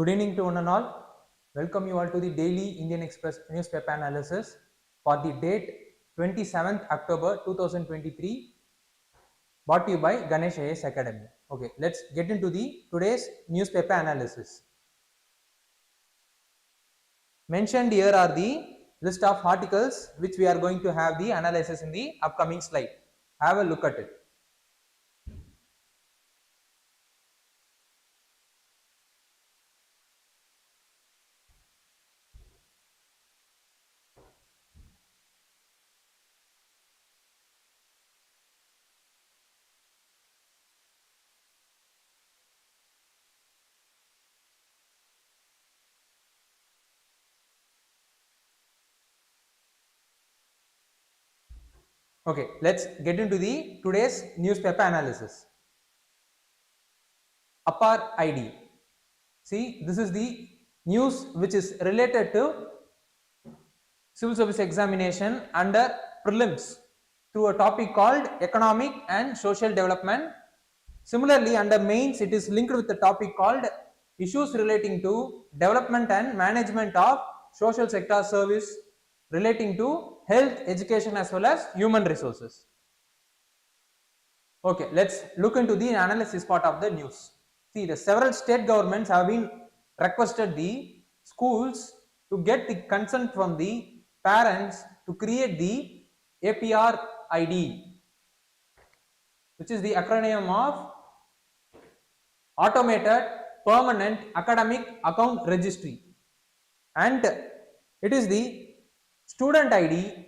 Good evening to one and all. Welcome you all to the daily Indian Express newspaper analysis for the date 27th October 2023, brought to you by Ganesh IAS Academy. Okay, let's get into the today's newspaper analysis. Mentioned here are the list of articles which we are going to have the analysis in the upcoming slide. Have a look at it. Okay, let's get into the today's newspaper analysis. APAAR ID. See, this is the news which is related to civil service examination under prelims through a topic called economic and social development. Similarly, under mains it is linked with the topic called issues relating to development and management of social sector service relating to health, education as well as human resources. Okay, let's look into the analysis part of the news. See, the several state governments have been requested the schools to get the consent from the parents to create the APAAR ID, which is the acronym of Automated Permanent Academic Account Registry, and it is the student ID,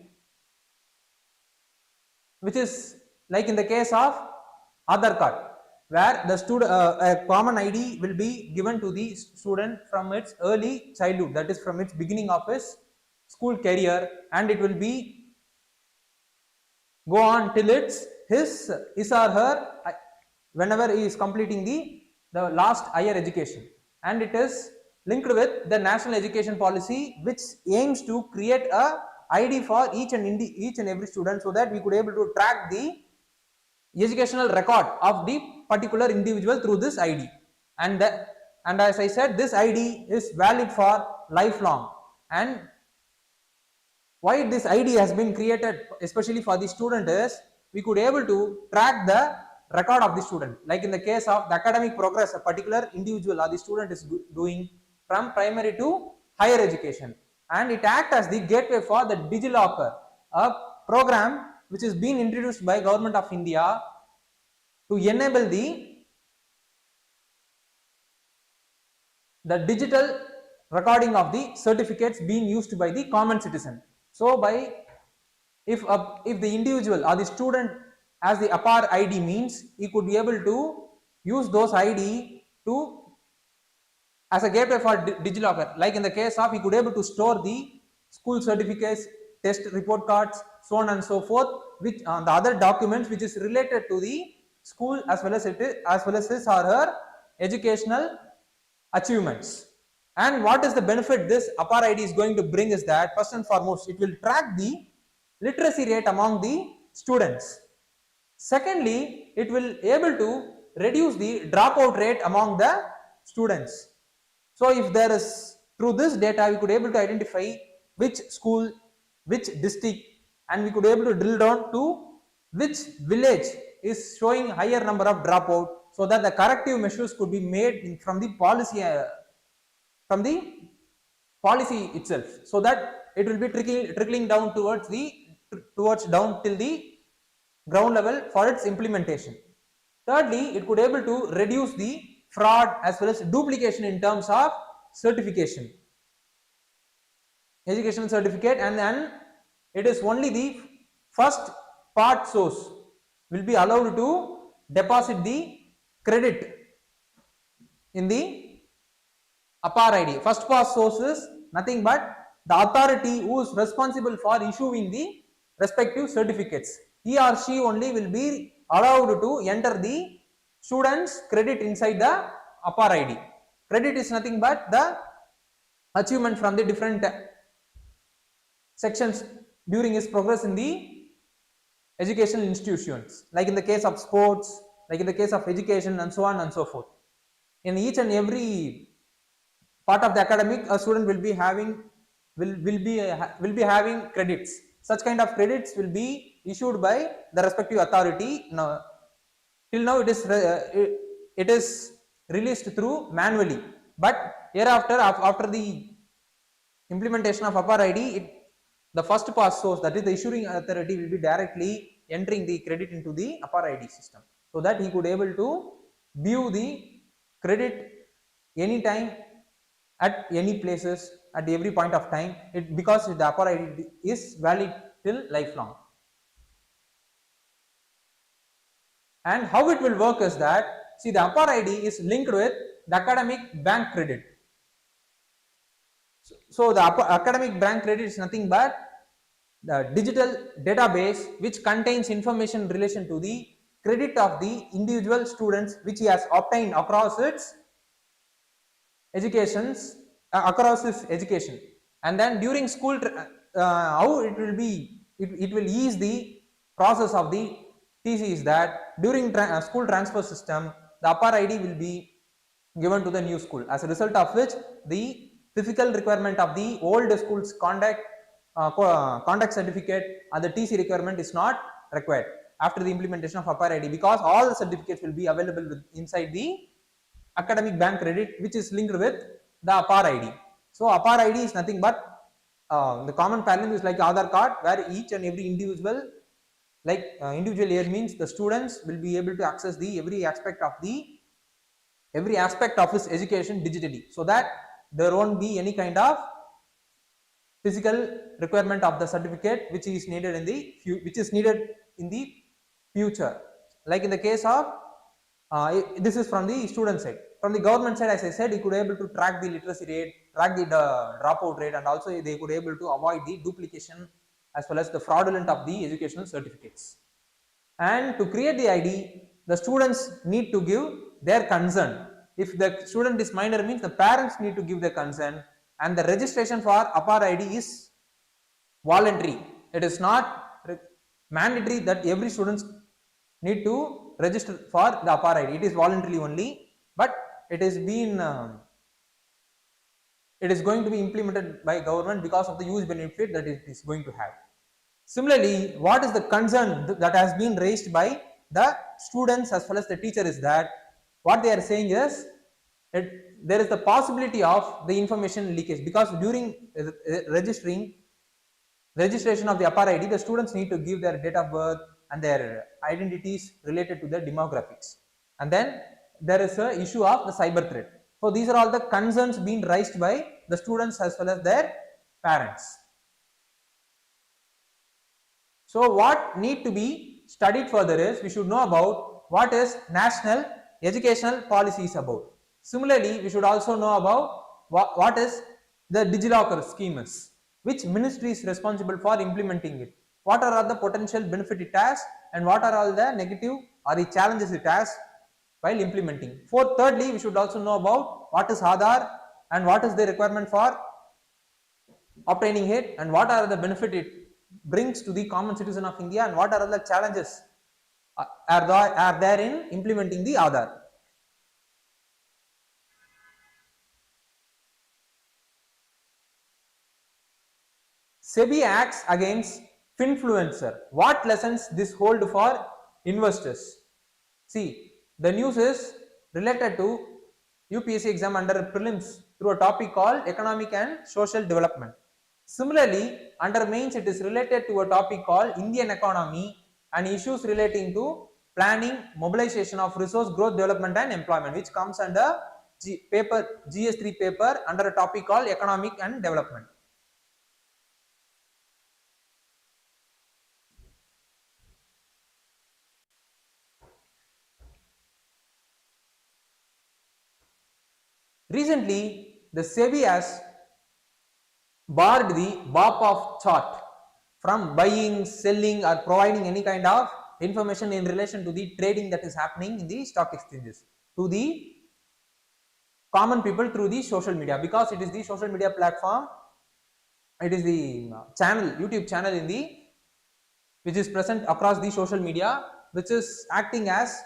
which is like in the case of Aadhaar card, where the student a common ID will be given to the student from its early childhood, that is from its beginning of his school career, and it will be go on till it's his or her whenever he is completing the last higher education, and it is linked with the national education policy, which aims to create a ID for each and every student, so that we could able to track the educational record of the particular individual through this ID, and as I said, this ID is valid for lifelong. And why this ID has been created especially for the student is we could able to track the record of the student, like in the case of the academic progress a particular individual or the student is doing from primary to higher education, and it acts as the gateway for the DigiLocker, a program which is being introduced by Government of India to enable the digital recording of the certificates being used by the common citizen. So by if the individual or the student has the APAAR ID, means he could be able to use those ID to as a gateway for DigiLocker, like in the case of he could able to store the school certificates, test report cards, so on and so forth, which the other documents which is related to the school as well as his or her educational achievements. And what is the benefit this APAAR ID is going to bring is that first and foremost it will track the literacy rate among the students. Secondly, it will able to reduce the dropout rate among the students. So if there is, through this data we could able to identify which school, which district, and we could able to drill down to which village is showing higher number of dropout, so that the corrective measures could be made from the policy itself, so that it will be trickling down towards down till the ground level for its implementation. Thirdly, it could able to reduce the fraud as well as duplication in terms of certification, educational certificate, and then it is only the first part source will be allowed to deposit the credit in the APAAR ID. First pass source is nothing but the authority who is responsible for issuing the respective certificates. He or she only will be allowed to enter the student's credit inside the APAAR ID. Credit is nothing but the achievement from the different sections during his progress in the educational institutions, like in the case of sports, like in the case of education, and so on and so forth. In each and every part of the academic, a student will be having will be having credits. Such kind of credits will be issued by the respective authority. Now till now it is released through manually, but hereafter after the implementation of APAAR ID, the first pass source, that is the issuing authority, will be directly entering the credit into the APAAR ID system, so that he could able to view the credit anytime at any places at every point of time, because the APAAR ID is valid till lifelong. And how it will work is that, see, the APAAR ID is linked with the academic bank credit. So the academic bank credit is nothing but the digital database which contains information in relation to the credit of the individual students which he has obtained across its educations, across his education. And then during school, how it will be, it will ease the process of the TC is that during school transfer system, the APAAR ID will be given to the new school, as a result of which the physical requirement of the old school's conduct certificate and the TC requirement is not required after the implementation of APAAR ID, because all the certificates will be available inside the academic bank credit, which is linked with the APAAR ID. So APAAR ID is nothing but the common parallel is like Aadhaar card, where each and every individual, like individual here means the students will be able to access the every aspect of his education digitally, so that there won't be any kind of physical requirement of the certificate which is needed in the future. Like in the case of this is from the student side. From the government side, as I said, you could able to track the literacy rate, track the dropout rate, and also they could able to avoid the duplication as well as the fraudulent of the educational certificates. And to create the ID, the students need to give their consent. If the student is minor, means the parents need to give their consent, and the registration for APAAR ID is voluntary. It is not mandatory that every student need to register for the APAAR ID. It is voluntarily only, but it is going to be implemented by government because of the huge benefit that it is going to have. Similarly, what is the concern that has been raised by the students as well as the teacher is that what they are saying is that there is the possibility of the information leakage, because during registration of the APAAR ID, the students need to give their date of birth and their identities related to their demographics, and then there is a issue of the cyber threat. So these are all the concerns being raised by the students as well as their parents. So what need to be studied further is, we should know about what is national educational policy is about. Similarly, we should also know about what is the DigiLocker scheme is, which ministry is responsible for implementing it, what are all the potential benefit it has, and what are all the negative or the challenges it has while implementing. Thirdly, we should also know about what is Aadhaar and what is the requirement for obtaining it, and what are the benefit it brings to the common citizen of India, and what are the challenges are there in implementing the Aadhaar. SEBI acts against FINFLUENCER. What lessons this hold for investors? See, the news is related to UPSC exam under prelims through a topic called economic and social development. Similarly, under mains it is related to a topic called Indian economy and issues relating to planning, mobilization of resource growth, development and employment, which comes under GS3 paper under a topic called economic and development. Recently, the SEBI has barred the BOP of chart from buying, selling or providing any kind of information in relation to the trading that is happening in the stock exchanges to the common people through the social media, because it is the social media platform, it is the channel, YouTube channel which is present across the social media, which is acting as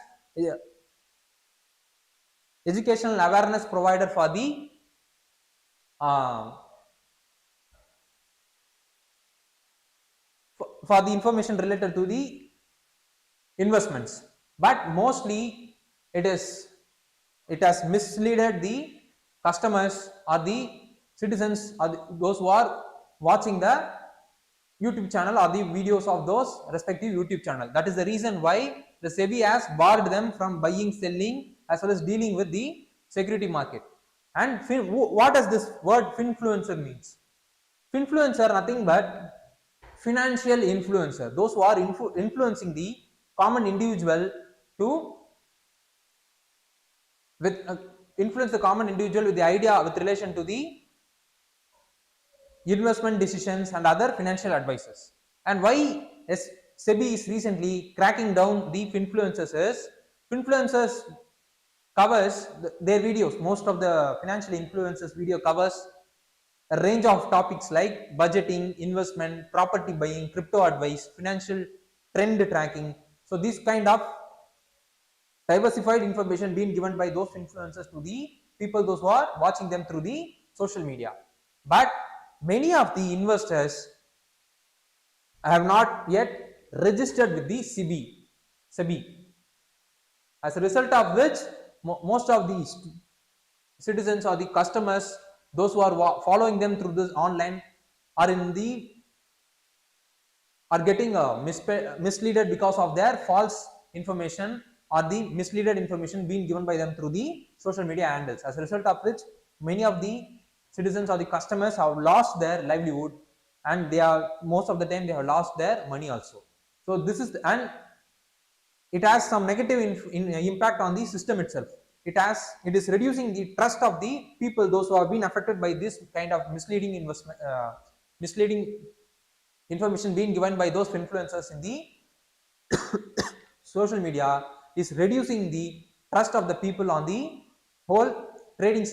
educational awareness provider for the uh, for the information related to the investments, but mostly it is it has misleaded the customers or the citizens or those who are watching the YouTube channel or the videos of those respective YouTube channel. That is the reason why the SEBI has barred them from buying, selling as well as dealing with the security market. And what does this word finfluencer means? Finfluencer nothing but financial influencer, those who are influencing the common individual to with influence the common individual with the idea with relation to the investment decisions and other financial advices. And why SEBI is recently cracking down the influencers is influencers covers their videos. Most of the financial influencers video covers a range of topics like budgeting, investment, property buying, crypto advice, financial trend tracking. So this kind of diversified information being given by those influencers to the people those who are watching them through the social media. But many of the investors have not yet registered with the SEBI. As a result of which most of the citizens or the customers, those who are following them through this online, are getting misleaded because of their false information or the misleaded information being given by them through the social media handles. As a result of which many of the citizens or the customers have lost their livelihood, and most of the time they have lost their money also. So this is and it has some negative impact on the system itself. It is reducing the trust of the people, those who have been affected by this kind of misleading information being given by those influencers in the social media, is reducing the trust of the people on the whole trading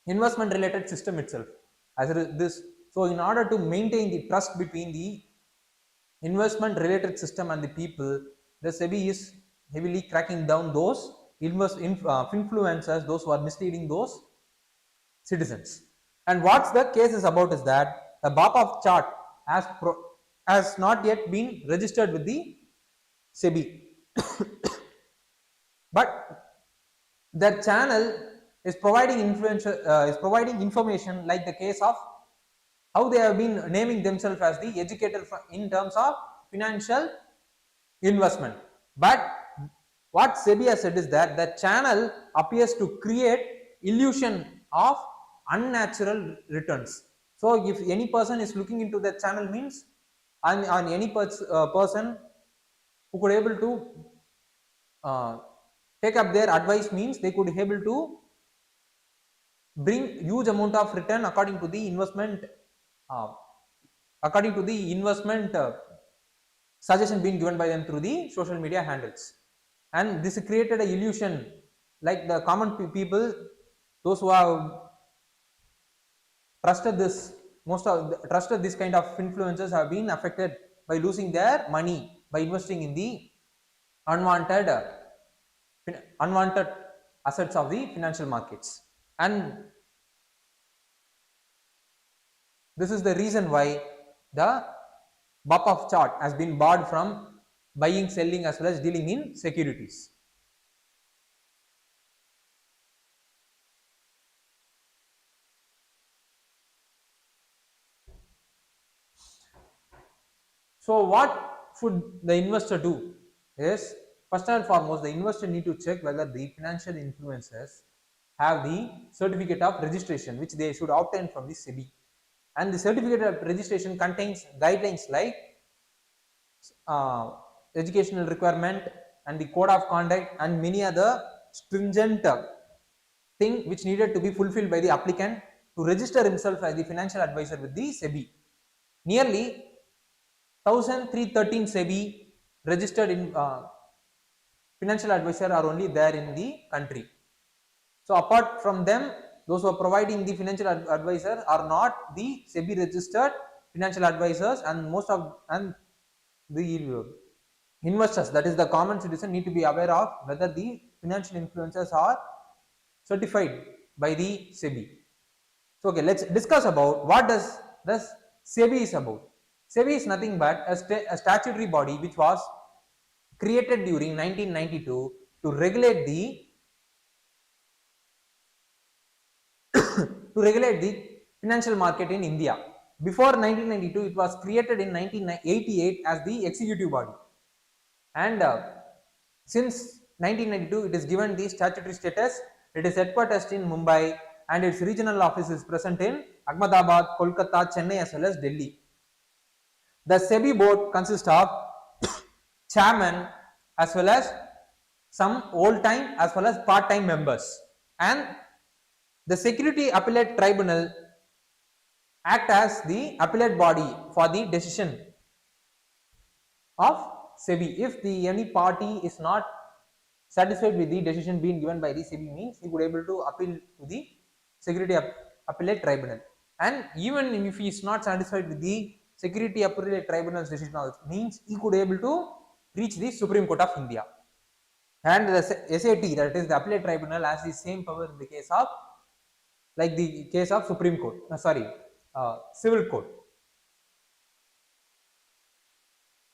investment related system itself. So in order to maintain the trust between the investment related system and the people, the SEBI is heavily cracking down those influencers, those who are misleading those citizens. And what's the case is about is that the BAPA chart has not yet been registered with the SEBI. But their channel is providing information like the case of how they have been naming themselves as the educator in terms of financial investment. But what SEBI has said is that the channel appears to create illusion of unnatural returns. So if any person is looking into the channel means, on any person who could able to take up their advice means, they could be able to bring huge amount of return according to the investment suggestion being given by them through the social media handles. And this created an illusion, like the common people, those who have trusted this kind of influencers have been affected by losing their money by investing in the unwanted assets of the financial markets. And this is the reason why the BAPA chart has been barred from buying, selling as well as dealing in securities. So what should the investor do is, first and foremost, the investor need to check whether the financial influencers have the certificate of registration, which they should obtain from the SEBI. And the certificate of registration contains guidelines like educational requirement and the code of conduct and many other stringent thing which needed to be fulfilled by the applicant to register himself as the financial advisor with the SEBI. Nearly 1313 SEBI registered in financial advisor are only there in the country. So apart from them, those who are providing the financial advisor are not the SEBI registered financial advisors, and the investors, that is the common citizen, need to be aware of whether the financial influencers are certified by the SEBI. So okay, let's discuss about what does this SEBI is about. SEBI is nothing but a statutory body which was created during 1992 to regulate the financial market in India. Before 1992, it was created in 1988 as the executive body, and since 1992, it is given the statutory status. It is headquartered in Mumbai, and its regional office is present in Ahmedabad, Kolkata, Chennai, as well as Delhi. The SEBI board consists of chairman as well as some old-time as well as part-time members, and the Security Appellate Tribunal act as the appellate body for the decision of SEBI. If any party is not satisfied with the decision being given by the SEBI, means he could able to appeal to the Security Appellate Tribunal, and even if he is not satisfied with the Security Appellate Tribunal's decision, means he could able to reach the Supreme Court of India. And the SAT, that is the Appellate Tribunal, has the same power in the case of, like the case of Supreme Court, Civil Court.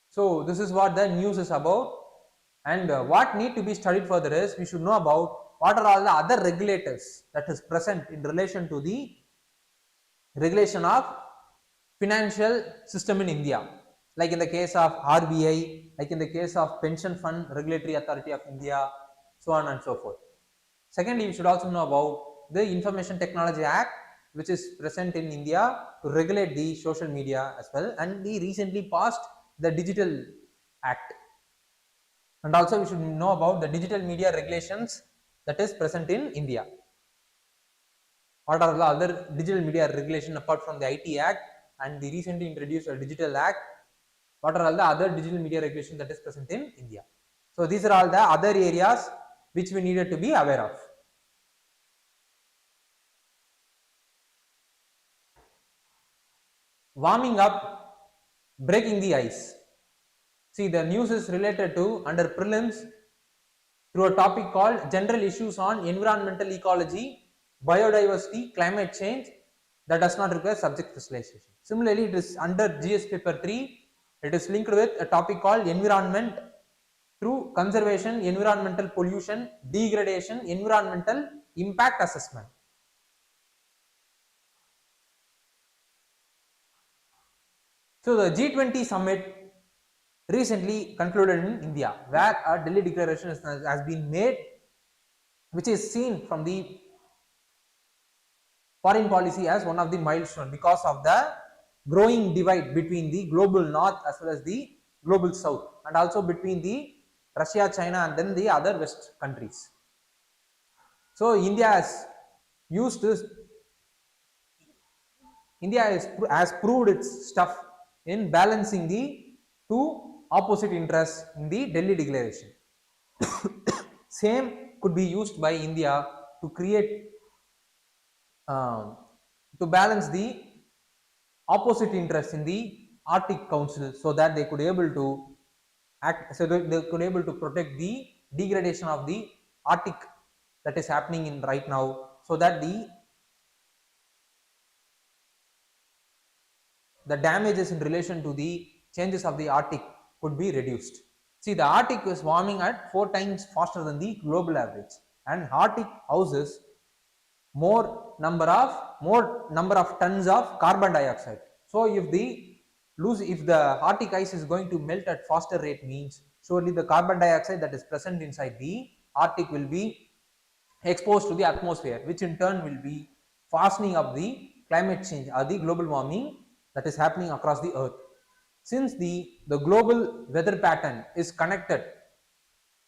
So this is what the news is about, and what need to be studied further is we should know about what are all the other regulators that is present in relation to the regulation of financial system in India, like in the case of RBI, like in the case of Pension Fund Regulatory Authority of India, so on and so forth. Secondly, we should also know about the Information Technology Act, which is present in India to regulate the social media as well, and the recently passed the Digital Act. And also we should know about the digital media regulations that is present in India. What are the other digital media regulation apart from the IT Act and the recently introduced Digital Act? What are all the other digital media regulations that is present in India? So these are all the other areas which we needed to be aware of. Warming up, breaking the ice. See, the news is related to under prelims through a topic called general issues on environmental ecology, biodiversity, climate change that does not require subject specialization. Similarly, it is under GS paper 3, it is linked with a topic called environment through conservation, environmental pollution, degradation, environmental impact assessment. So the G20 summit recently concluded in India, where a Delhi declaration has been made, which is seen from the foreign policy as one of the milestone because of the growing divide between the global north as well as the global south, and also between the Russia, China, and then the other West countries. So India has proved its stuff in balancing the two opposite interests in the Delhi declaration. Same could be used by India to create to balance the opposite interests in the Arctic Council, so that they could able to act, so that they could able to protect the degradation of the Arctic that is happening in right now, so that the damages in relation to the changes of the Arctic could be reduced. See, the Arctic is warming at 4 times faster than the global average, and Arctic houses more number of tons of carbon dioxide. So if the Arctic ice is going to melt at faster rate, means surely the carbon dioxide that is present inside the Arctic will be exposed to the atmosphere, which in turn will be fastening up the climate change or the global warming that is happening across the earth. Since the global weather pattern is connected,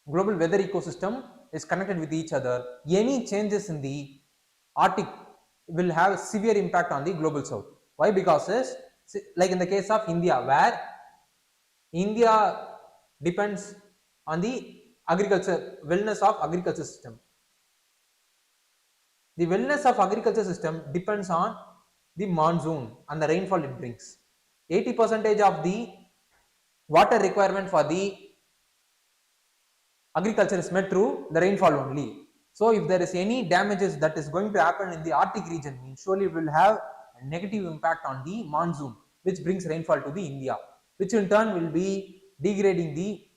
global weather ecosystem is connected with each other, any changes in the Arctic will have severe impact on the global south. Why? Because like in the case of India, where India depends on the wellness of agriculture system. The wellness of agriculture system depends on the monsoon and the rainfall it brings. 80% of the water requirement for the agriculture is met through the rainfall only. So if there is any damages that is going to happen in the Arctic region, surely it will have a negative impact on the monsoon, which brings rainfall to the India, which in turn will be degrading the,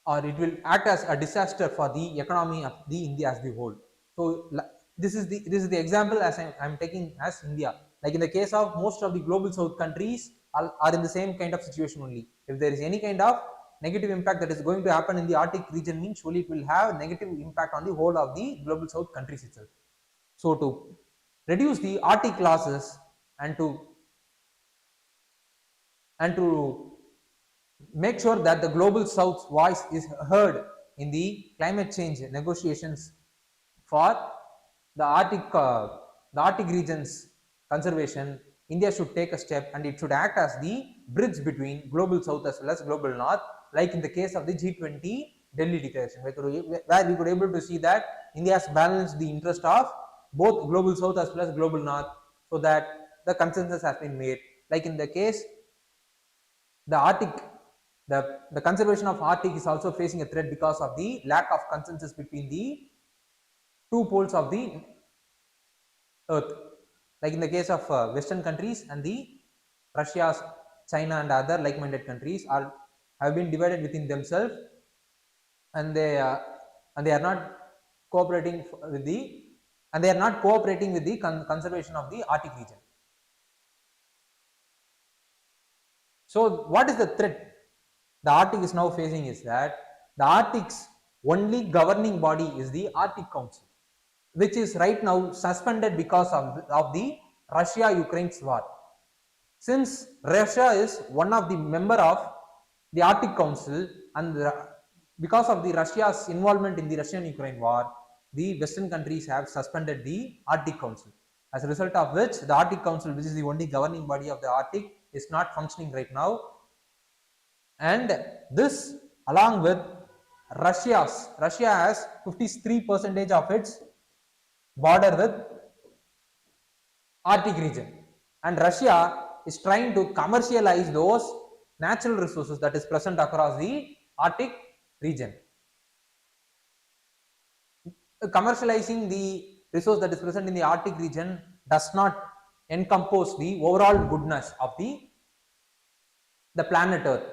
or it will act as a disaster for the economy of the India as the whole. So this is the example as I'm taking as India. Like in the case of most of the global south countries are in the same kind of situation only. If there is any kind of negative impact that is going to happen in the Arctic region, surely it will have negative impact on the whole of the global south countries itself. So to reduce the Arctic losses and to make sure that the global south's voice is heard in the climate change negotiations for the Arctic region's conservation, India should take a step and it should act as the bridge between global south as well as global north, like in the case of the G20 Delhi Declaration, where we could able to see that India has balanced the interest of both global south as well as global north, so that the consensus has been made. Like in the case the Arctic, the conservation of Arctic is also facing a threat because of the lack of consensus between the two poles of the earth. Like in the case of western countries and the Russia, China and other like-minded countries have been divided within themselves, and they are not cooperating with the conservation of the Arctic region. So what is the threat the Arctic is now facing is that the Arctic's only governing body is the Arctic Council, which is right now suspended because of the Russia-Ukraine war. Since Russia is one of the member of the Arctic Council, and because of the Russia's involvement in the Russian-Ukraine war, the Western countries have suspended the Arctic Council. As a result of which, the Arctic Council, which is the only governing body of the Arctic, is not functioning right now. And this, along with Russia has 53% of its border with Arctic region, and Russia is trying to commercialize those natural resources that is present across the Arctic region. Commercializing the resource that is present in the Arctic region does not encompass the overall goodness of the planet Earth,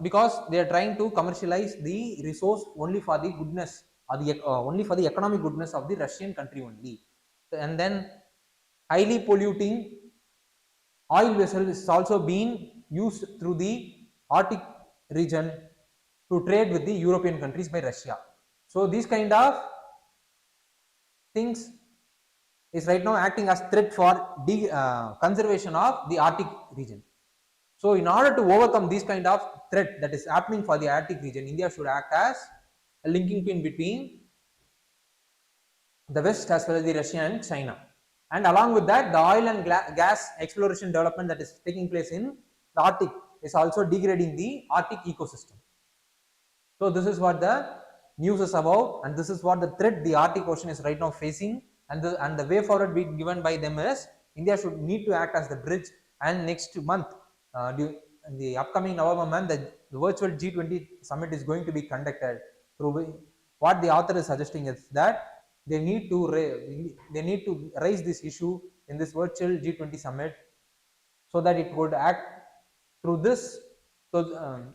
because they are trying to commercialize the resource only for the goodness, or only for the economic goodness of the Russian country only. And then highly polluting oil vessels is also being used through the Arctic region to trade with the European countries by Russia. So these kind of things is right now acting as threat for the conservation of the Arctic region. So in order to overcome this kind of threat that is happening for the Arctic region, India should act as a linking pin between the West as well as the Russia and China. And along with that, the oil and gas exploration development that is taking place in the Arctic is also degrading the Arctic ecosystem. So this is what the news is about, and this is what the threat the Arctic Ocean is right now facing, and the way forward being given by them is India should need to act as the bridge. And next month, in the upcoming November month, the virtual G20 summit is going to be conducted. Through what the author is suggesting is that they need to raise this issue in this virtual G20 summit, so that it would act through this. So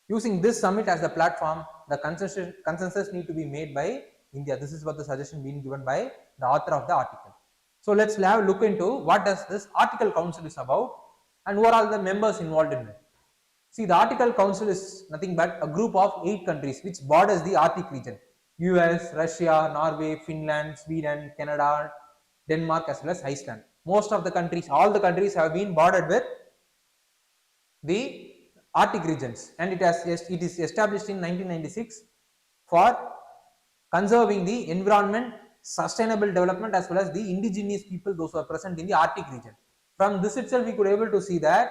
using this summit as the platform, the consensus need to be made by India. This is what the suggestion being given by the author of the article. So let's have a look into what does this Arctic Council is about and who are all the members involved in it. See, the Arctic Council is nothing but a group of 8 countries which borders the Arctic region: US, Russia, Norway, Finland, Sweden, Canada, Denmark as well as Iceland. Most of the countries, all the countries have been bordered with the Arctic regions, and it is established in 1996 for conserving the environment, sustainable development as well as the indigenous people, those who are present in the Arctic region. From this itself we could able to see that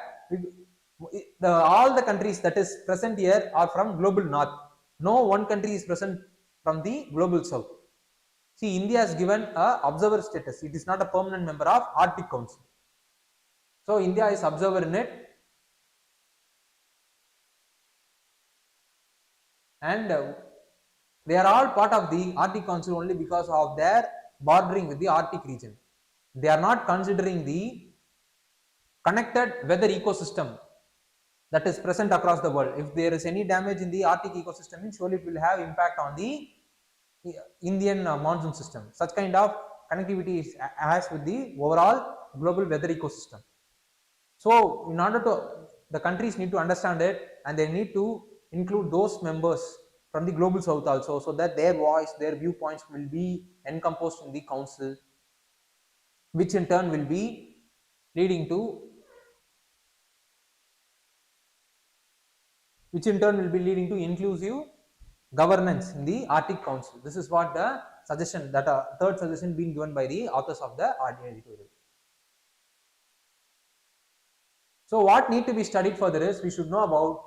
all the countries that is present here are from global north. No one country is present from the global south. See, India has given a observer status. It is not a permanent member of Arctic Council. So India is observer in it, and They are all part of the Arctic Council only because of their bordering with the Arctic region. They are not considering the connected weather ecosystem that is present across the world. If there is any damage in the Arctic ecosystem, surely it will have impact on the Indian monsoon system. Such kind of connectivity is has with the overall global weather ecosystem. So in order to, the countries need to understand it, and they need to include those members from the global south also, so that their voice, their viewpoints will be encompassed in the council, which in turn will be leading to inclusive governance in the Arctic Council. This is what the suggestion, that third suggestion being given by the authors of the editorial. So what need to be studied further is, we should know about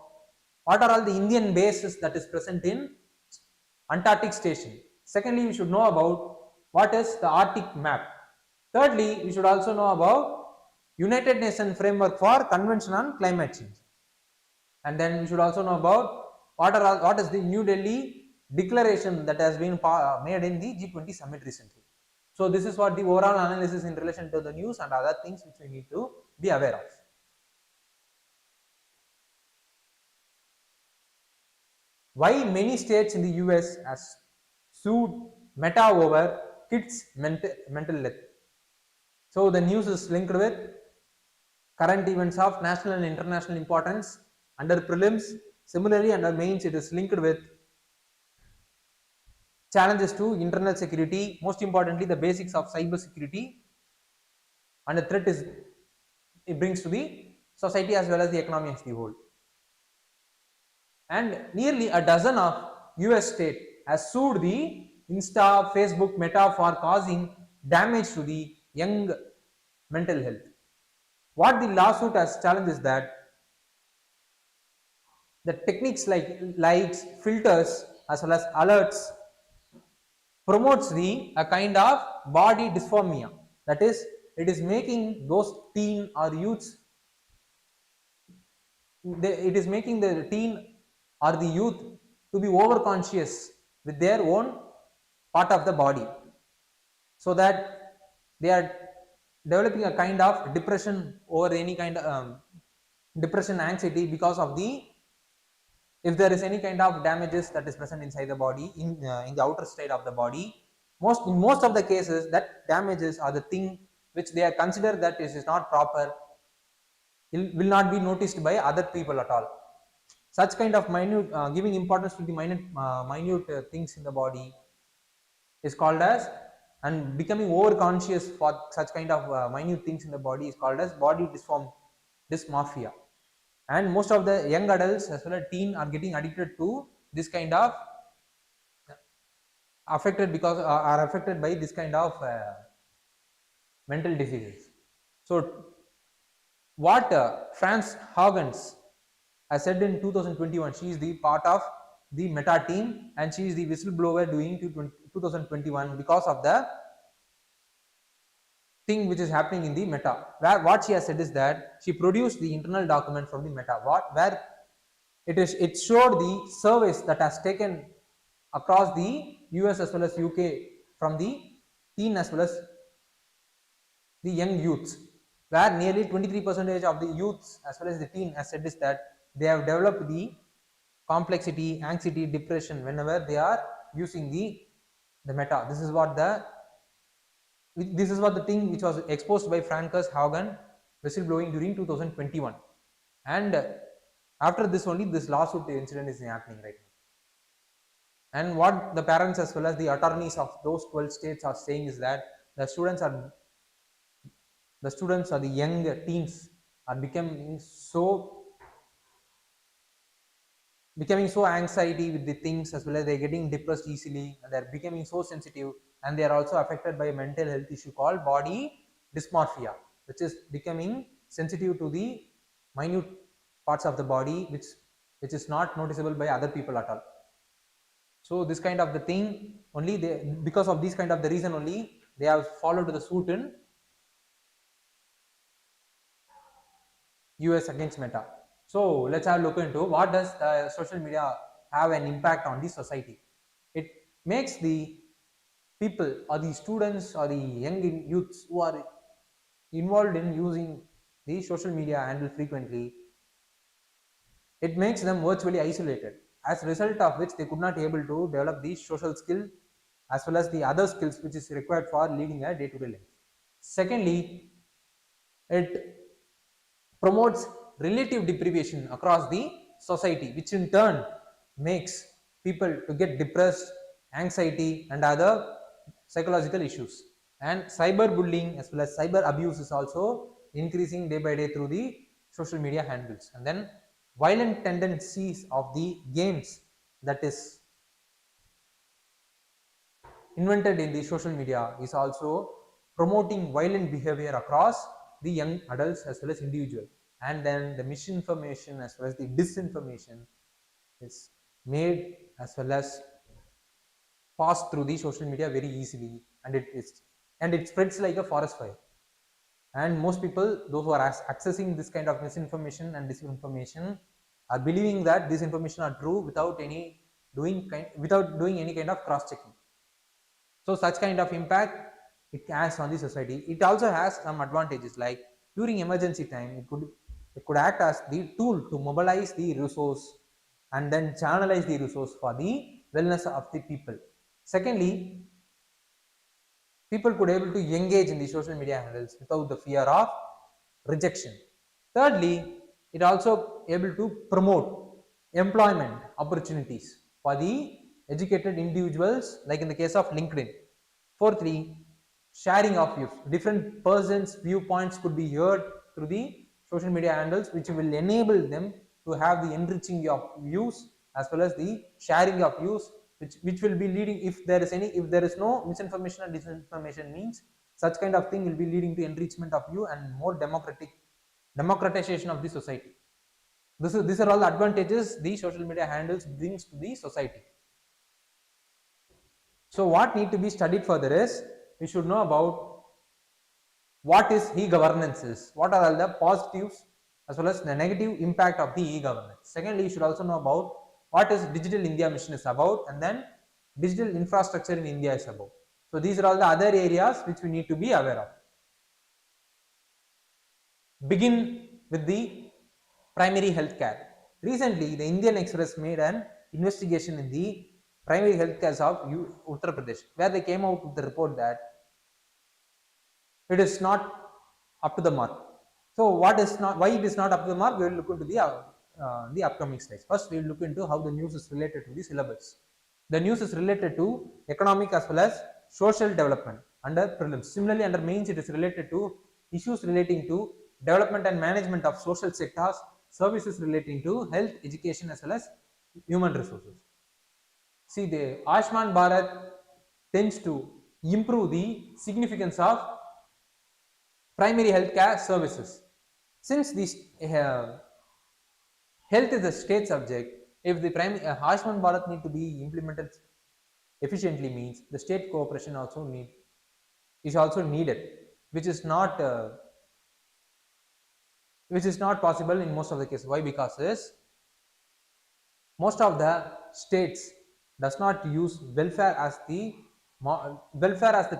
what are all the Indian bases that is present in Antarctic station. Secondly, we should know about what is the Arctic map. Thirdly, we should also know about United Nations framework for Convention on Climate Change. And then we should also know about what is the New Delhi declaration that has been made in the G20 summit recently. So this is what the overall analysis in relation to the news and other things which we need to be aware of. Why many states in the US has sued Meta over kids' mental health. So the news is linked with current events of national and international importance under prelims. Similarly, under mains, it is linked with challenges to internal security, most importantly the basics of cyber security, and the threat is it brings to the society as well as the economy as the whole. And nearly a dozen of US states has sued the Insta, Facebook, Meta for causing damage to the young mental health. What the lawsuit has challenged is that the techniques like likes, filters, as well as alerts promotes a kind of body dysphoria. That is, it is making those teen or youths, it is making the teen or the youth to be overconscious with their own part of the body, so that they are developing a kind of depression or any kind of depression, anxiety, because of if there is any kind of damages that is present inside the body, in the outer side of the body. In most of the cases, that damages are the thing which they are considered that is not proper, will not be noticed by other people at all. Such kind of minute, giving importance to the minute things in the body is called as, and becoming over conscious for such kind of minute things in the body is called as body dysmorphia. And most of the young adults as well as teen are getting addicted to this kind of are affected by this kind of mental diseases. So what France Huygens has said in 2021, she is the part of the Meta team, and she is the whistleblower during 2021 because of the thing which is happening in the Meta, where what she has said is that she produced the internal document from the Meta, where it showed the surveys that has taken across the US as well as UK from the teen as well as the young youths, where nearly 23% of the youths as well as the teen has said is that they have developed the complexity, anxiety, depression whenever they are using the Meta. This is what the thing which was exposed by Francis Haugen whistleblowing during 2021, and after this only this lawsuit incident is happening right now. And what the parents as well as the attorneys of those 12 states are saying is that the students or the young teens are becoming so anxiety with the things, as well as they are getting depressed easily, and they are becoming so sensitive, and they are also affected by a mental health issue called body dysmorphia, which is becoming sensitive to the minute parts of the body which is not noticeable by other people at all. So this kind of the thing only, because of this kind of the reason only, they have followed the suit in US against Meta. So let's have a look into what does the social media have an impact on the society. It makes the people or the students or the young youths who are involved in using the social media handle frequently, it makes them virtually isolated, as a result of which they could not able to develop the social skill as well as the other skills which is required for leading a day-to-day life. Secondly, it promotes relative deprivation across the society, which in turn makes people to get depressed, anxiety and other psychological issues. And cyberbullying as well as cyber abuse is also increasing day by day through the social media handles. And then violent tendencies of the games that is invented in the social media is also promoting violent behavior across the young adults as well as individual. And then the misinformation as well as the disinformation is made as well as passed through the social media very easily, and it spreads like a forest fire. And most people, those who are accessing this kind of misinformation and disinformation, are believing that this information are true without doing any kind of cross checking. So such kind of impact it has on the society. It also has some advantages, like during emergency time it could act as the tool to mobilize the resource and then channelize the resource for the wellness of the people. Secondly, people could able to engage in the social media handles without the fear of rejection. Thirdly, it also able to promote employment opportunities for the educated individuals, like in the case of LinkedIn. Fourthly, sharing of views. Different persons' viewpoints could be heard through the social media handles, which will enable them to have the enriching of views as well as the sharing of views, which will be leading, if there is no misinformation and disinformation, means such kind of thing will be leading to enrichment of view and more democratization of the society. These are all the advantages the social media handles brings to the society. So what need to be studied further is, we should know about what is e-governance is, what are all the positives as well as the negative impact of the e-governance. Secondly, you should also know about what is Digital India Mission is about, and then digital infrastructure in India is about. So these are all the other areas which we need to be aware of. Begin with the primary health care. Recently, the Indian Express made an investigation in the primary health care of Uttar Pradesh, where they came out with the report that it is not up to the mark. So why it is not up to the mark, we will look into the upcoming slides. First, we will look into how the news is related to the syllabus. The news is related to economic as well as social development under prelims. Similarly, under mains, it is related to issues relating to development and management of social sectors, services relating to health, education as well as human resources. See, the Ayushman Bharat tends to improve the significance of primary healthcare services. Since this health is a state subject, if the Ayushman Bharat need to be implemented efficiently, means the state cooperation is also needed, which is not possible in most of the cases. Why? Because most of the states does not use welfare as the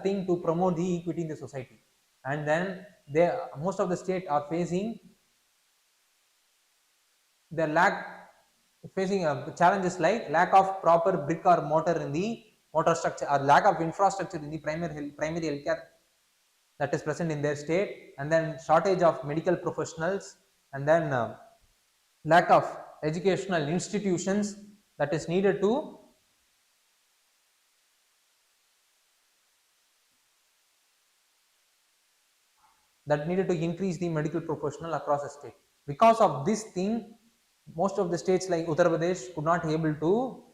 thing to promote the equity in the society, and then most of the states are facing challenges like lack of proper brick or mortar in the mortar structure, or lack of infrastructure in the primary healthcare that is present in their state, and then shortage of medical professionals, and then lack of educational institutions that is needed to increase the medical professional across the state. Because of this thing, most of the states like Uttar Pradesh could not able to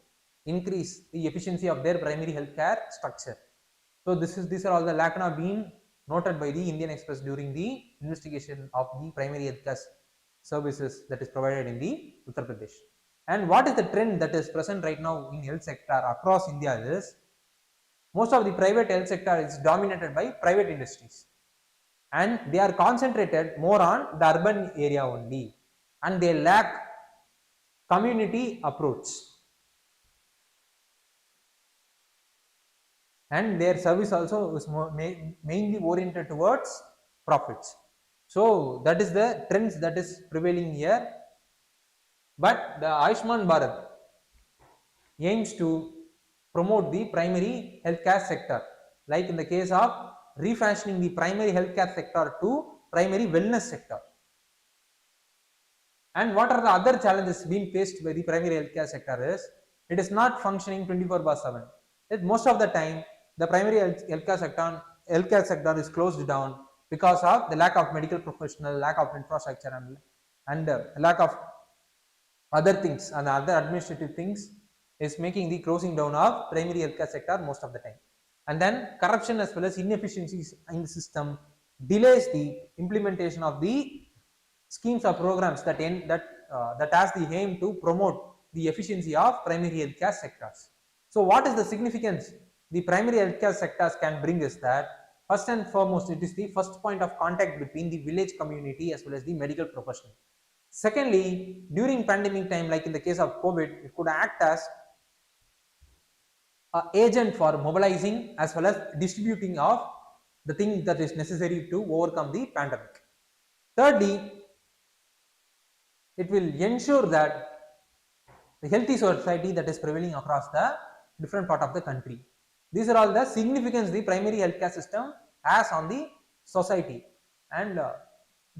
increase the efficiency of their primary healthcare structure. So these are all the lacuna being noted by the Indian Express during the investigation of the primary healthcare services that is provided in the Uttar Pradesh. And what is the trend that is present right now in health sector across India is, most of the private health sector is dominated by private industries, and they are concentrated more on the urban area only, and they lack community approach. and their service also is mainly oriented towards profits. So that is the trends that is prevailing here. But the Ayushman Bharat aims to promote the primary healthcare sector, like in the case of refashioning the primary healthcare sector to primary wellness sector. And what are the other challenges being faced by the primary healthcare sector is, it is not functioning 24/7. Most of the time, the primary healthcare sector is closed down because of the lack of medical professional, lack of infrastructure, and lack of other things and other administrative things is making the closing down of primary healthcare sector most of the time. And then corruption as well as inefficiencies in the system delays the implementation of the schemes or programs that has the aim to promote the efficiency of primary healthcare sectors. So what is the significance the primary healthcare sectors can bring is that, first and foremost, it is the first point of contact between the village community as well as the medical professional. Secondly, during pandemic time, like in the case of COVID, it could act as an agent for mobilizing as well as distributing of the thing that is necessary to overcome the pandemic. Thirdly, it will ensure that the healthy society that is prevailing across the different part of the country. These are all the significance the primary healthcare system has on the society, and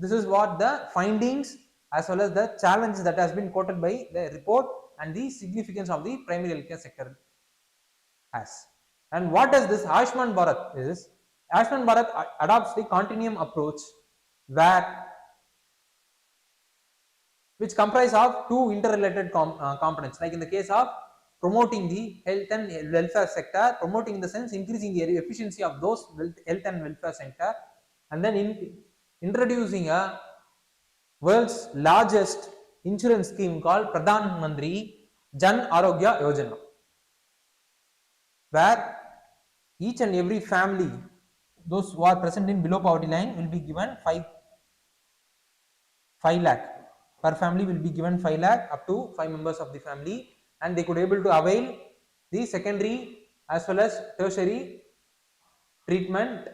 this is what the findings as well as the challenge that has been quoted by the report and the significance of the primary healthcare sector has. And what does this Ayushman Bharat is? Ayushman Bharat adopts the continuum approach which comprise of two interrelated components, like in the case of promoting the health and welfare sector, promoting in the sense increasing the efficiency of those health and welfare sector, and then introducing a world's largest insurance scheme called Pradhan Mantri Jan Arogya Yojana, where each and every family, those who are present in below poverty line, will be given 5 lakh. Per family will be given 5 lakh up to 5 members of the family, and they could able to avail the secondary as well as tertiary treatment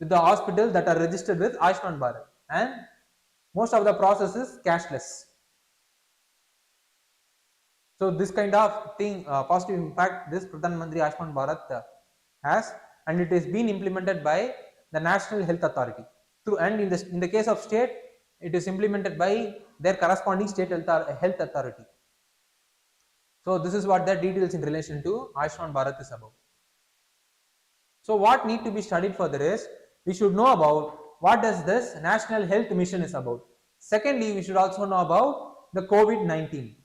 with the hospitals that are registered with Ayushman Bharat, and most of the process is cashless. So this kind of thing, positive impact this Pradhan Mantri Ayushman Bharat has, and it is being implemented by the National Health Authority through, and in the case of state, it is implemented by their corresponding state health authority. So this is what the details in relation to Ayushman Bharat is about. So what need to be studied further is, we should know about what does this National Health Mission is about. Secondly, we should also know about the COVID-19.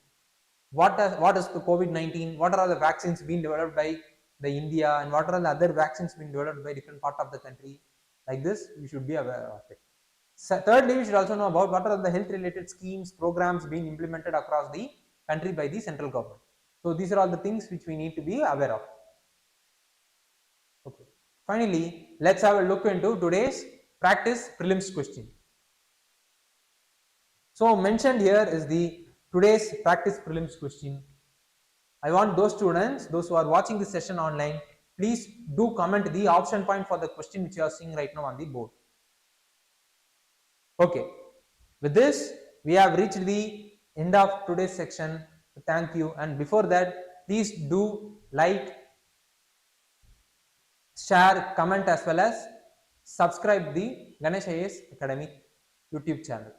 What is the COVID-19? What are the vaccines being developed by the India, and what are the other vaccines being developed by different part of the country? Like this, we should be aware of it. Thirdly, we should also know about what are the health related schemes, programs being implemented across the country by the central government. So these are all the things which we need to be aware of. Okay. Finally, let's have a look into today's practice prelims question. So mentioned here is the today's practice prelims question. I want those students, those who are watching this session online, please do comment the option point for the question which you are seeing right now on the board. Okay, with this we have reached the end of today's section. Thank you, and before that, please do like, share, comment as well as subscribe the Ganesh IAS Academy YouTube channel.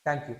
Thank you.